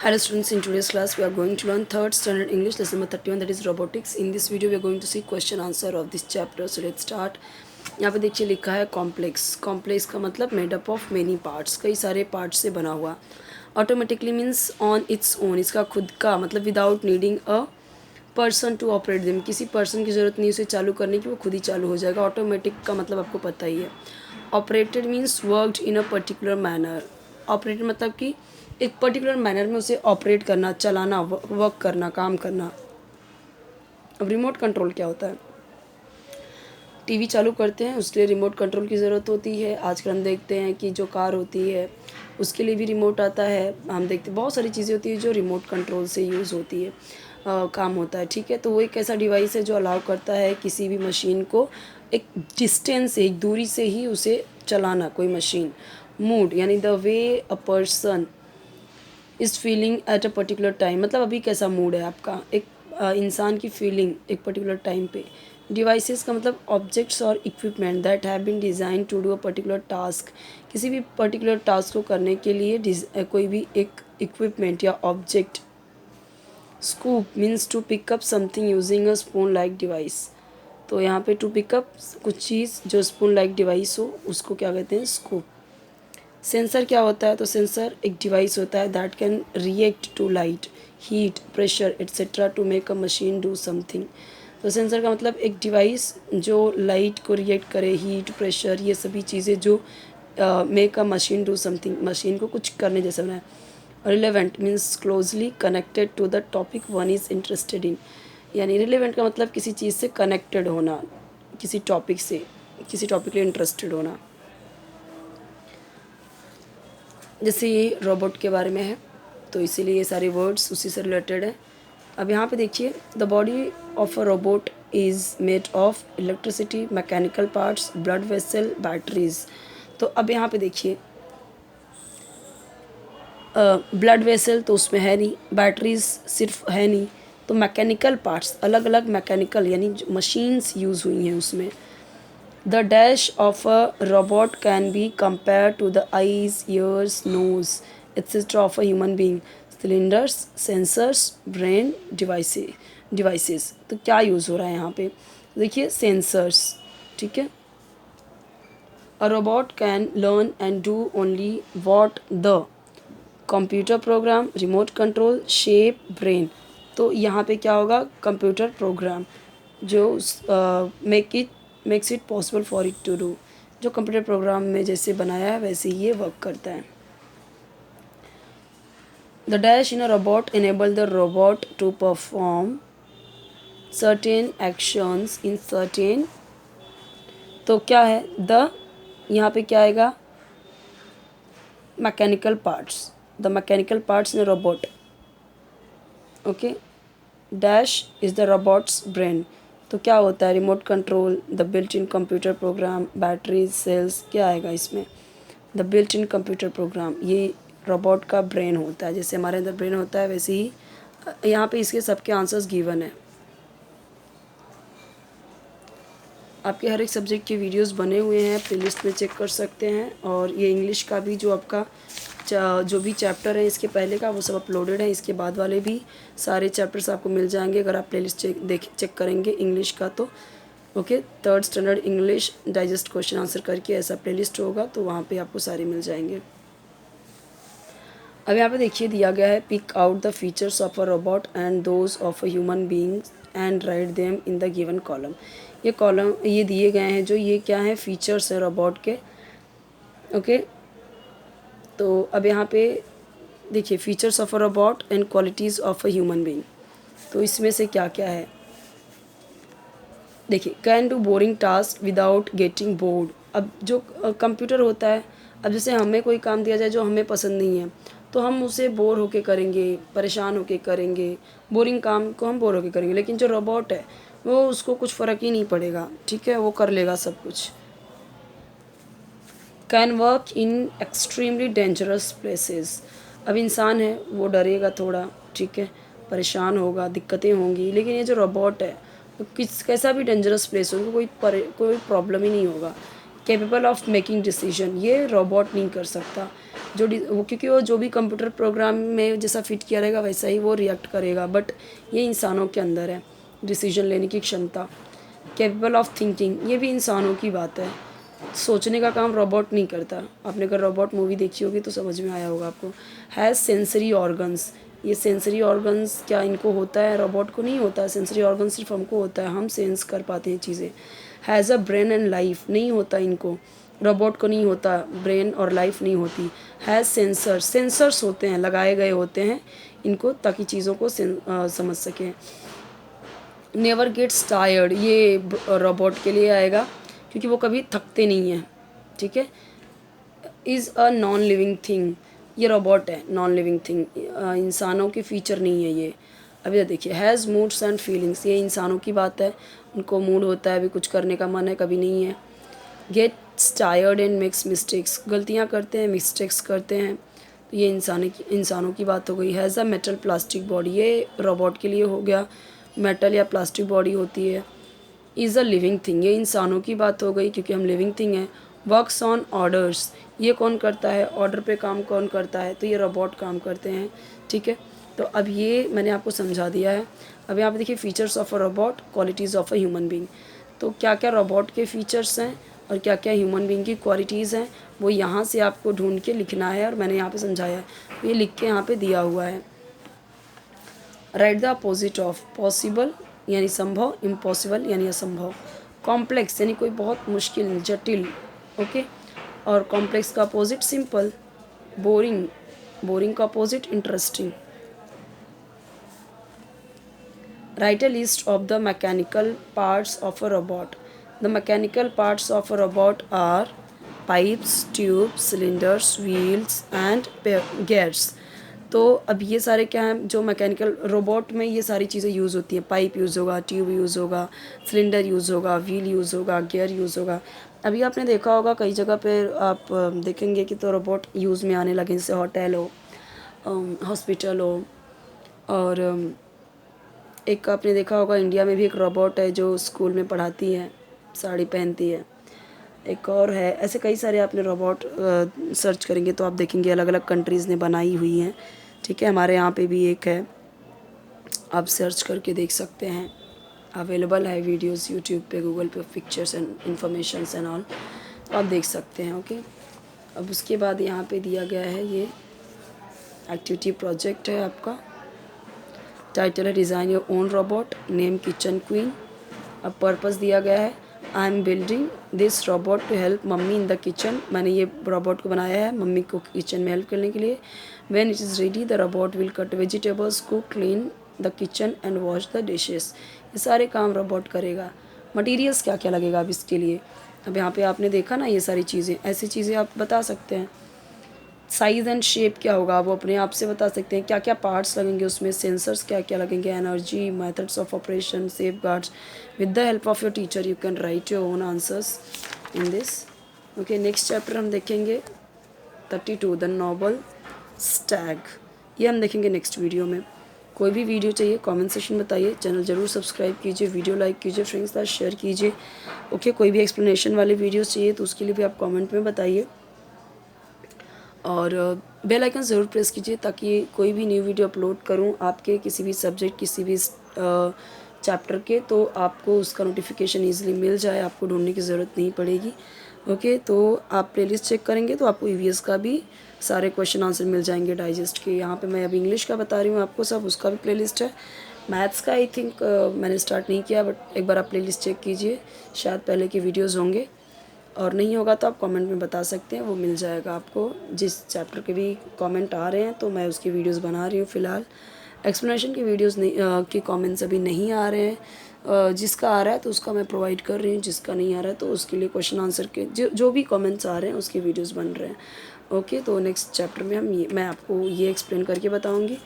Hello students, in today's class we are going to learn 3rd standard English lesson number 31, that is robotics. In this video we are going to see question answer of this chapter. So let's start. यहाँ पे देखिए लिखा है complex. Complex का मतलब made up of many parts, कई सारे parts से बना हुआ. Automatically means on its own, इसका खुद का मतलब without needing a person to operate them, किसी पर्सन की ज़रूरत नहीं उसे चालू करने की, वो खुद ही चालू हो जाएगा. ऑटोमेटिक का मतलब आपको पता ही है. Operated means worked in a particular manner. Operated मतलब कि एक पर्टिकुलर मैनर में उसे ऑपरेट करना, चलाना, वर्क करना, काम करना. अब रिमोट कंट्रोल क्या होता है? टीवी चालू करते हैं उसके लिए रिमोट कंट्रोल की ज़रूरत होती है. आजकल हम देखते हैं कि जो कार होती है उसके लिए भी रिमोट आता है. हम देखते हैं बहुत सारी चीज़ें होती है जो रिमोट कंट्रोल से यूज़ होती है, काम होता है. ठीक है, तो वो एक ऐसा डिवाइस है जो अलाउ करता है किसी भी मशीन को एक डिस्टेंस से, एक दूरी से ही उसे चलाना, कोई मशीन. मूड यानी the way a person is feeling at a particular time, मतलब अभी कैसा मूड है आपका, एक इंसान की फीलिंग एक पर्टिकुलर टाइम पे. डिवाइसेस का मतलब ऑब्जेक्ट्स और equipment that have been designed to do a particular task, किसी भी पर्टिकुलर टास्क को करने के लिए कोई भी एक इक्विपमेंट या object. Scoop means to pick up something using a spoon like device. तो यहाँ पे टू पिकअप कुछ चीज़ जो स्पून लाइक डिवाइस हो उसको क्या कहते हैं? स्कूप. सेंसर क्या होता है? तो सेंसर एक डिवाइस होता है that can react to light, heat, pressure etcetera to make a machine do something. तो सेंसर का मतलब एक डिवाइस जो लाइट को रिएक्ट करे, हीट, प्रेशर, ये सभी चीज़ें जो make a machine do something, machine को कुछ करने जैसा बनाए. Relevant means closely connected to the topic one is interested in. यानी रिलेवेंट का मतलब किसी चीज़ से कनेक्टेड होना, किसी टॉपिक से, किसी टॉपिक के लिए इंटरेस्टेड होना. जैसे ये रोबोट के बारे में है तो इसीलिए ये सारे वर्ड्स उसी से रिलेटेड है. अब यहाँ पे देखिए, the body of a robot is made of electricity, mechanical parts, blood vessel, batteries. तो अब यहाँ पे देखिए, ब्लड वेसल तो उसमें है नहीं, बैटरीज सिर्फ है नहीं, तो मैकेनिकल पार्ट्स, अलग अलग मैकेनिकल यानी मशीन्स यूज़ हुई हैं उसमें. The dash of a robot can be compared to the eyes, ears, nose, etc. of a human being. Cylinders, sensors, brain, devices. तो क्या यूज़ हो रहा है यहाँ पे? देखिए सेंसर्स. ठीक है. A robot can learn and do only what the computer program, remote control, shape, brain. तो यहाँ पे क्या होगा? कंप्यूटर प्रोग्राम जो makes it possible for it to do, जो कंप्यूटर प्रोग्राम में जैसे बनाया है वैसे ही ये वर्क करता है. The dash in a robot enable the robot to perform certain actions in certain. तो क्या है? द यहाँ पे क्या आएगा? Mechanical parts, the mechanical parts in a robot. Okay. Dash is the robot's brain. तो क्या होता है? Remote control, the built in computer program, batteries, cells. क्या आएगा इसमें? The built in computer program. ये रोबोट का ब्रेन होता है, जैसे हमारे अंदर ब्रेन होता है वैसे ही यहाँ पे इसके सबके आंसर्स गिवन है. आपके हर एक सब्जेक्ट के वीडियोस बने हुए हैं, प्लेलिस्ट में चेक कर सकते हैं. और ये इंग्लिश का भी जो आपका जो भी चैप्टर है इसके पहले का वो सब अपलोडेड है. इसके बाद वाले भी सारे चैप्टर्स आपको मिल जाएंगे अगर आप प्लेलिस्ट चेक करेंगे इंग्लिश का. तो okay, 3rd standard English digest question answer करके ऐसा प्लेलिस्ट होगा, तो वहाँ पे आपको सारे मिल जाएंगे. अब यहाँ पे देखिए दिया गया है, pick out the features of a robot and those of a human being and write them in the given column. ये कॉलम ये दिए गए हैं, जो ये क्या है? फीचर्स हैं रोबोट के. ओके. तो अब यहाँ पे देखिए, features of a robot and qualities of a human being. तो इसमें से क्या क्या है? देखिए, can do boring task without getting bored. अब जो कंप्यूटर होता है, अब जैसे हमें कोई काम दिया जाए जो हमें पसंद नहीं है तो हम उसे बोर होके करेंगे, परेशान होके करेंगे, बोरिंग काम को हम बोर होके करेंगे. लेकिन जो रोबोट है वो उसको कुछ फ़र्क ही नहीं पड़ेगा. ठीक है, वो कर लेगा सब कुछ. Can work in extremely dangerous places. अब इंसान है वो डरेगा थोड़ा, ठीक है, परेशान होगा, दिक्कतें होंगी. लेकिन ये जो रोबोट है वो कैसा भी डेंजरस प्लेस हो, उनको कोई प्रॉब्लम ही नहीं होगा. कैपेबल ऑफ मेकिंग डिसीजन, ये रोबोट नहीं कर सकता। वो क्योंकि वो जो भी कंप्यूटर प्रोग्राम में जैसा फिट किया रहेगा वैसा ही वो रिएक्ट करेगा, बट ये इंसानों के अंदर है डिसीजन लेने की क्षमता। कैपेबल ऑफ थिंकिंग, ये भी इंसानों की बात है, सोचने का काम रोबोट नहीं करता। आपने अगर रोबोट मूवी देखी होगी तो समझ में आया होगा आपको। हैज़ सेंसरी ऑर्गन्स, ये सेंसरी ऑर्गन्स क्या इनको होता है, रोबोट को नहीं होता है। सेंसरी ऑर्गन सिर्फ हमको होता है, हम सेंस कर पाते हैं चीज़ें। Has a brain and life, नहीं होता इनको, रोबोट को नहीं होता, ब्रेन और लाइफ नहीं होती। हैज़ सेंसर्स, सेंसर्स होते हैं, लगाए गए होते हैं इनको ताकि चीज़ों को समझ सकें। नेवर गेट्स टायर्ड, ये रोबोट के लिए आएगा क्योंकि वो कभी थकते नहीं हैं, ठीक है। Is a non living thing, ये रोबोट है, नॉन लिविंग थिंग, इंसानों के फीचर नहीं है ये। अभी तो देखिए, हैज़ मूड्स एंड फीलिंग्स, ये इंसानों की बात है, उनको मूड होता है, अभी कुछ करने का मन है, कभी नहीं है। Gets tired and makes mistakes, गलतियाँ करते हैं, मिस्टेक्स करते हैं, तो ये इंसानों की बात हो गई। Has a metal plastic body, ये रोबोट के लिए हो गया, मेटल या प्लास्टिक बॉडी होती है। इज़ अ लिविंग थिंग, ये इंसानों की बात हो गई क्योंकि हम लिविंग थिंग हैं। वर्क्स ऑन ऑर्डर्स, ये कौन करता है, ऑर्डर पे काम कौन करता है, तो ये रोबोट काम करते हैं, ठीक है। तो अब ये मैंने आपको समझा दिया है। अब यहाँ पे देखिए features of a robot, qualities of a human being, तो क्या क्या रोबोट के फीचर्स हैं और क्या क्या ह्यूमन बीइंग की क्वालिटीज़ हैं, वो यहाँ से आपको ढूंढ के लिखना है और मैंने यहाँ पे समझाया है, ये लिख के यहाँ पे दिया हुआ है। Right the opposite of possible यानी संभव, इम्पॉसिबल यानी असंभव, कॉम्प्लेक्स यानी कोई बहुत मुश्किल, जटिल, ओके। और कॉम्प्लेक्स का अपोजिट सिंपल, बोरिंग, बोरिंग का opposite interesting. Write a list of the mechanical parts of a robot, the mechanical parts of a robot are pipes, tubes, cylinders, wheels and gears. तो अब ये सारे क्या हैं, जो मैकेनिकल रोबोट में ये सारी चीज़ें यूज़ होती हैं, पाइप यूज़ होगा, ट्यूब यूज़ होगा, सिलेंडर यूज़ होगा, व्हील यूज़ होगा, गियर यूज़ होगा। अभी आपने देखा होगा कई जगह पे आप देखेंगे कि तो रोबोट यूज़ में आने लगे, जैसे होटल हो, हॉस्पिटल हो, और एक आपने देखा होगा इंडिया में भी एक रोबोट है जो स्कूल में पढ़ाती है, साड़ी पहनती है। एक और है, ऐसे कई सारे आपने रोबोट सर्च करेंगे तो आप देखेंगे अलग अलग कंट्रीज़ ने बनाई हुई हैं, ठीक है। हमारे यहाँ पे भी एक है, आप सर्च करके देख सकते हैं, अवेलेबल है वीडियोस यूट्यूब पे, गूगल पे, pictures and informations and all, तो आप देख सकते हैं, ओके। अब उसके बाद यहाँ पे दिया गया है, ये एक्टिविटी प्रोजेक्ट है आपका। टाइटल है design your own robot, name kitchen queen. अब पर्पस दिया गया है, I am building this robot to help mummy in the kitchen, मैंने ये रोबोट को बनाया है मम्मी को किचन में हेल्प करने के लिए। When it is ready the robot will cut vegetables, cook, clean the kitchen and wash the dishes, ये सारे काम रोबोट करेगा। मटीरियल्स क्या क्या लगेगा अब इसके लिए, अब यहाँ पे आपने देखा ना ये सारी चीज़ें, ऐसी चीज़ें आप बता सकते हैं। साइज़ एंड शेप क्या होगा वो अपने आप से बता सकते हैं, क्या क्या पार्ट्स लगेंगे उसमें, सेंसर्स क्या क्या लगेंगे, energy, methods of operation, safe guards. With the help of your teacher you can write your own answers in this, okay. Next chapter हम देखेंगे 32 द नोबल स्टैग, ये हम देखेंगे नेक्स्ट वीडियो में। कोई भी वीडियो चाहिए कमेंट सेक्शन बताइए, चैनल ज़रूर सब्सक्राइब कीजिए, वीडियो लाइक कीजिए, फ्रेंड्स के साथ शेयर कीजिए, ओके। कोई भी एक्सप्लेनेशन वाले वीडियोस चाहिए तो उसके लिए भी आप कमेंट में बताइए, और बेल आइकन ज़रूर प्रेस कीजिए ताकि कोई भी न्यू वीडियो अपलोड करूं आपके किसी भी सब्जेक्ट, किसी भी चैप्टर के, तो आपको उसका नोटिफिकेशन ईजिली मिल जाए, आपको ढूंढने की ज़रूरत नहीं पड़ेगी, ओके। तो आप प्लेलिस्ट चेक करेंगे तो आपको ईवीएस का भी सारे क्वेश्चन आंसर मिल जाएंगे डाइजेस्ट के। यहाँ पे मैं अभी इंग्लिश का बता रही हूँ आपको सब, उसका भी प्लेलिस्ट है। मैथ्स का आई थिंक मैंने स्टार्ट नहीं किया, बट एक बार आप प्लेलिस्ट चेक कीजिए, शायद पहले के वीडियोज़ होंगे, और नहीं होगा तो आप कमेंट में बता सकते हैं, वो मिल जाएगा आपको। जिस चैप्टर के भी कमेंट आ रहे हैं तो मैं उसकी वीडियोस बना रही हूँ फ़िलहाल। एक्सप्लेनेशन की वीडियोस नहीं के कमेंट्स अभी नहीं आ रहे हैं, जिसका आ रहा है तो उसका मैं प्रोवाइड कर रही हूँ, जिसका नहीं आ रहा है तो उसके लिए क्वेश्चन आंसर के जो भी कमेंट्स आ रहे हैं उसकी वीडियोज़ बन रहे हैं, ओके। तो नेक्स्ट चैप्टर में मैं आपको ये एक्सप्लेन करके बताऊँगी